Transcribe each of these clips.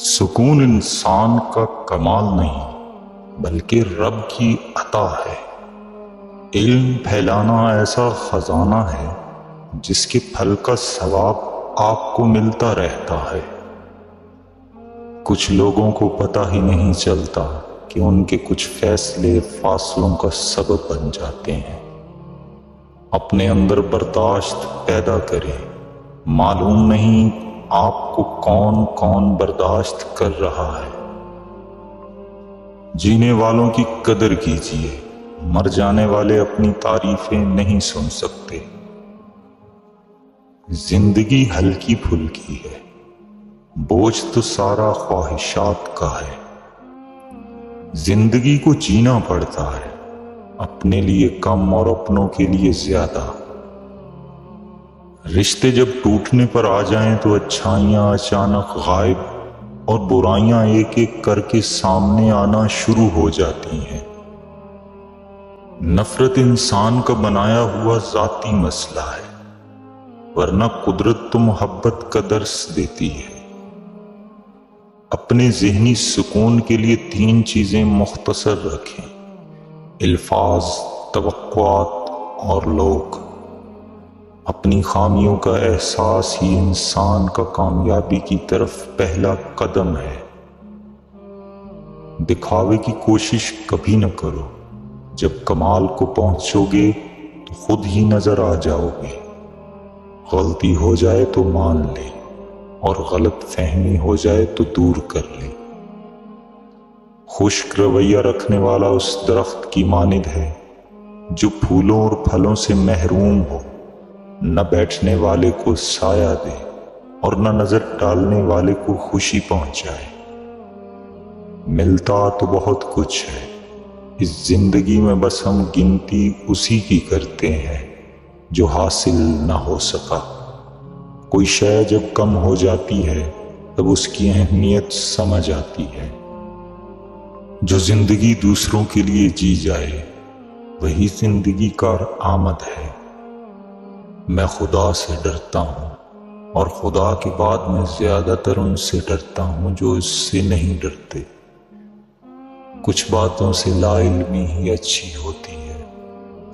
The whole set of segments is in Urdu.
سکون انسان کا کمال نہیں بلکہ رب کی عطا ہے۔ علم پھیلانا ایسا خزانہ ہے جس کے پھل کا ثواب آپ کو ملتا رہتا ہے۔ کچھ لوگوں کو پتہ ہی نہیں چلتا کہ ان کے کچھ فیصلے فاصلوں کا سبب بن جاتے ہیں۔ اپنے اندر برداشت پیدا کریں، معلوم نہیں آپ کو کون کون برداشت کر رہا ہے۔ جینے والوں کی قدر کیجیے، مر جانے والے اپنی تعریفیں نہیں سن سکتے۔ زندگی ہلکی پھلکی ہے، بوجھ تو سارا خواہشات کا ہے۔ زندگی کو جینا پڑتا ہے، اپنے لیے کم اور اپنوں کے لیے زیادہ۔ رشتے جب ٹوٹنے پر آ جائیں تو اچھائیاں اچانک غائب اور برائیاں ایک ایک کر کے سامنے آنا شروع ہو جاتی ہیں۔ نفرت انسان کا بنایا ہوا ذاتی مسئلہ ہے، ورنہ قدرت تو محبت کا درس دیتی ہے۔ اپنے ذہنی سکون کے لیے 3 چیزیں مختصر رکھیں: الفاظ، توقعات اور لوگ۔ اپنی خامیوں کا احساس ہی انسان کا کامیابی کی طرف پہلا قدم ہے۔ دکھاوے کی کوشش کبھی نہ کرو، جب کمال کو پہنچو گے تو خود ہی نظر آ جاؤ گے۔ غلطی ہو جائے تو مان لے، اور غلط فہمی ہو جائے تو دور کر لے۔ خشک رویہ رکھنے والا اس درخت کی مانند ہے جو پھولوں اور پھلوں سے محروم ہو، نہ بیٹھنے والے کو سایہ دے اور نہ نظر ڈالنے والے کو خوشی پہنچائے۔ ملتا تو بہت کچھ ہے اس زندگی میں، بس ہم گنتی اسی کی کرتے ہیں جو حاصل نہ ہو سکا۔ کوئی شے جب کم ہو جاتی ہے تب اس کی اہمیت سمجھ آتی ہے۔ جو زندگی دوسروں کے لیے جی جائے وہی زندگی کا آمد ہے۔ میں خدا سے ڈرتا ہوں، اور خدا کے بعد میں زیادہ تر ان سے ڈرتا ہوں جو اس سے نہیں ڈرتے۔ کچھ باتوں سے لا علمی ہی اچھی ہوتی ہے،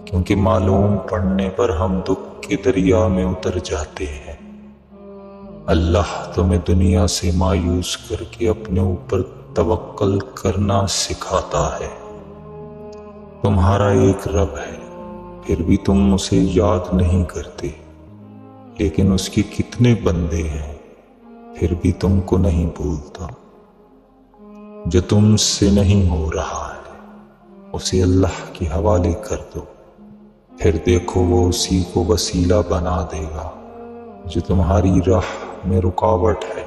کیونکہ معلوم پڑنے پر ہم دکھ کے دریا میں اتر جاتے ہیں۔ اللہ تمہیں دنیا سے مایوس کر کے اپنے اوپر توکل کرنا سکھاتا ہے۔ تمہارا ایک رب ہے، پھر بھی تم اسے یاد نہیں کرتے، لیکن اس کے کتنے بندے ہیں، پھر بھی تم کو نہیں بھولتا۔ جو تم سے نہیں ہو رہا ہے اسے اللہ کے حوالے کر دو، پھر دیکھو وہ اسی کو وسیلہ بنا دے گا جو تمہاری راہ میں رکاوٹ ہے۔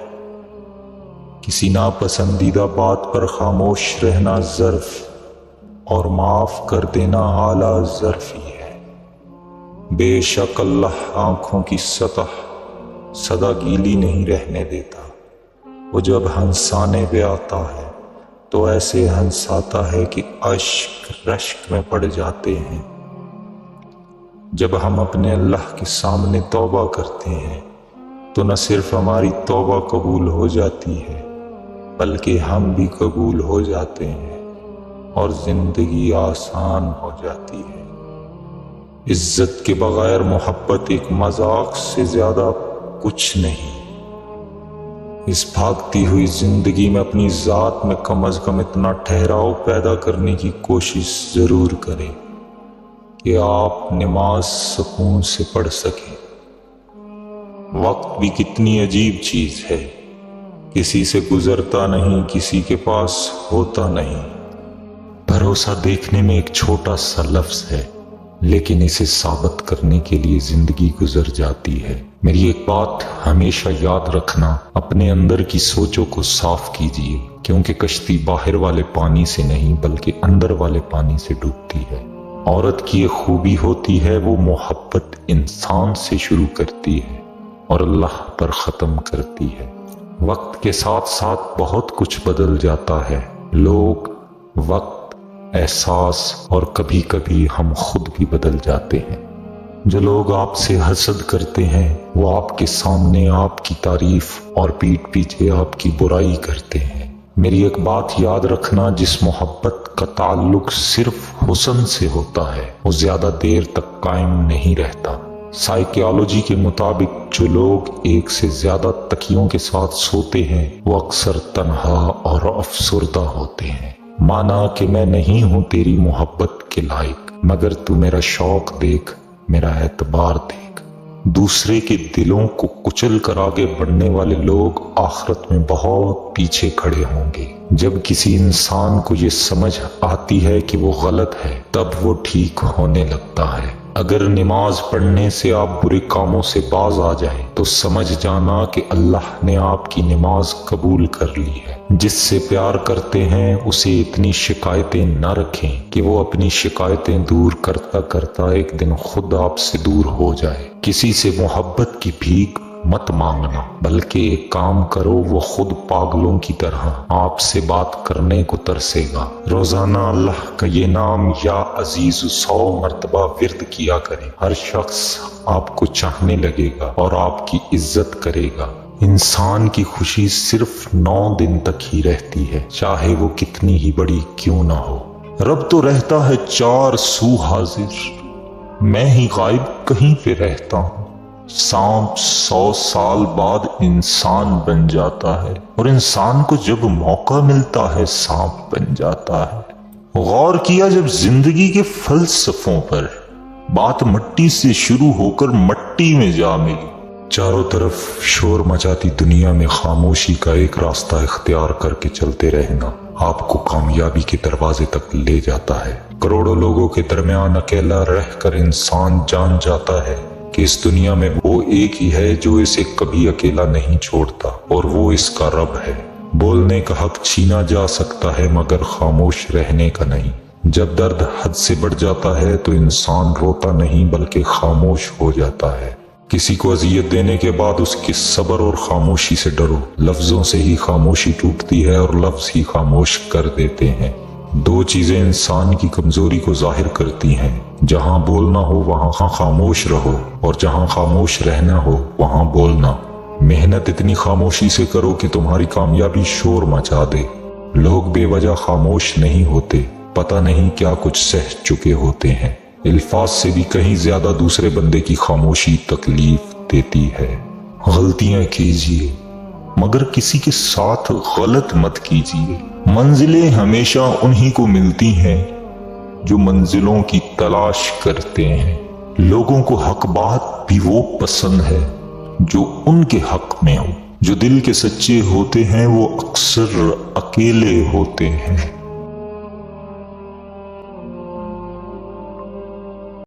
کسی ناپسندیدہ بات پر خاموش رہنا ظرف اور معاف کر دینا اعلیٰ ظرفی ہے۔ بے شک اللہ آنکھوں کی سطح سدا گیلی نہیں رہنے دیتا۔ وہ جب ہنسانے پہ آتا ہے تو ایسے ہنساتا ہے کہ اشک رشک میں پڑ جاتے ہیں۔ جب ہم اپنے اللہ کے سامنے توبہ کرتے ہیں تو نہ صرف ہماری توبہ قبول ہو جاتی ہے بلکہ ہم بھی قبول ہو جاتے ہیں اور زندگی آسان ہو جاتی ہے۔ عزت کے بغیر محبت ایک مذاق سے زیادہ کچھ نہیں۔ اس بھاگتی ہوئی زندگی میں اپنی ذات میں کم از کم اتنا ٹھہراؤ پیدا کرنے کی کوشش ضرور کریں کہ آپ نماز سکون سے پڑھ سکیں۔ وقت بھی کتنی عجیب چیز ہے، کسی سے گزرتا نہیں، کسی کے پاس ہوتا نہیں۔ بھروسہ دیکھنے میں ایک چھوٹا سا لفظ ہے، لیکن اسے ثابت کرنے کے لیے زندگی گزر جاتی ہے۔ میری ایک بات ہمیشہ یاد رکھنا، اپنے اندر کی سوچوں کو صاف کیجیے، کیونکہ کشتی باہر والے پانی سے نہیں بلکہ اندر والے پانی سے ڈوبتی ہے۔ عورت کی ایک خوبی ہوتی ہے، وہ محبت انسان سے شروع کرتی ہے اور اللہ پر ختم کرتی ہے۔ وقت کے ساتھ ساتھ بہت کچھ بدل جاتا ہے، لوگ، وقت، احساس اور کبھی کبھی ہم خود بھی بدل جاتے ہیں۔ جو لوگ آپ سے حسد کرتے ہیں وہ آپ کے سامنے آپ کی تعریف اور پیٹھ پیچھے آپ کی برائی کرتے ہیں۔ میری ایک بات یاد رکھنا، جس محبت کا تعلق صرف حسن سے ہوتا ہے وہ زیادہ دیر تک قائم نہیں رہتا۔ سائیکیالوجی کے مطابق جو لوگ ایک سے زیادہ تکیوں کے ساتھ سوتے ہیں وہ اکثر تنہا اور افسردہ ہوتے ہیں۔ مانا کہ میں نہیں ہوں تیری محبت کے لائق، مگر تو میرا شوق دیکھ، میرا اعتبار دیکھ۔ دوسرے کے دلوں کو کچل کر آگے بڑھنے والے لوگ آخرت میں بہت پیچھے کھڑے ہوں گے۔ جب کسی انسان کو یہ سمجھ آتی ہے کہ وہ غلط ہے تب وہ ٹھیک ہونے لگتا ہے۔ اگر نماز پڑھنے سے آپ برے کاموں سے باز آ جائیں تو سمجھ جانا کہ اللہ نے آپ کی نماز قبول کر لی ہے۔ جس سے پیار کرتے ہیں اسے اتنی شکایتیں نہ رکھیں کہ وہ اپنی شکایتیں دور کرتا کرتا ایک دن خود آپ سے دور ہو جائے۔ کسی سے محبت کی بھیک مت مانگنا، بلکہ ایک کام کرو، وہ خود پاگلوں کی طرح آپ سے بات کرنے کو ترسے گا۔ روزانہ اللہ کا یہ نام یا عزیز 100 مرتبہ ورد کیا کریں، ہر شخص آپ کو چاہنے لگے گا اور آپ کی عزت کرے گا۔ انسان کی خوشی صرف 9 دن تک ہی رہتی ہے، چاہے وہ کتنی ہی بڑی کیوں نہ ہو۔ رب تو رہتا ہے 4 سو حاضر، میں ہی غائب کہیں پہ رہتا ہوں۔ سانپ 100 سال بعد انسان بن جاتا ہے، اور انسان کو جب موقع ملتا ہے سانپ بن جاتا ہے۔ غور کیا جب زندگی کے فلسفوں پر، بات مٹی سے شروع ہو کر مٹی میں جا ملی۔ چاروں طرف شور مچاتی دنیا میں خاموشی کا ایک راستہ اختیار کر کے چلتے رہنا آپ کو کامیابی کے دروازے تک لے جاتا ہے۔ کروڑوں لوگوں کے درمیان اکیلا رہ کر انسان جان جاتا ہے کہ اس دنیا میں وہ ایک ہی ہے جو اسے کبھی اکیلا نہیں چھوڑتا، اور وہ اس کا رب ہے۔ بولنے کا حق چھینا جا سکتا ہے مگر خاموش رہنے کا نہیں۔ جب درد حد سے بڑھ جاتا ہے تو انسان روتا نہیں بلکہ خاموش ہو جاتا ہے۔ کسی کو اذیت دینے کے بعد اس کے صبر اور خاموشی سے ڈرو، لفظوں سے ہی خاموشی ٹوٹتی ہے اور لفظ ہی خاموش کر دیتے ہیں۔ 2 چیزیں انسان کی کمزوری کو ظاہر کرتی ہیں، جہاں بولنا ہو وہاں خاموش رہو، اور جہاں خاموش رہنا ہو وہاں بولنا۔ محنت اتنی خاموشی سے کرو کہ تمہاری کامیابی شور مچا دے۔ لوگ بے وجہ خاموش نہیں ہوتے، پتہ نہیں کیا کچھ سہ چکے ہوتے ہیں۔ الفاظ سے بھی کہیں زیادہ دوسرے بندے کی خاموشی تکلیف دیتی ہے۔ غلطیاں کیجیے مگر کسی کے ساتھ غلط مت کیجیے۔ منزلیں ہمیشہ انہی کو ملتی ہیں جو منزلوں کی تلاش کرتے ہیں۔ لوگوں کو حق بات بھی وہ پسند ہے جو ان کے حق میں ہو۔ جو دل کے سچے ہوتے ہیں وہ اکثر اکیلے ہوتے ہیں۔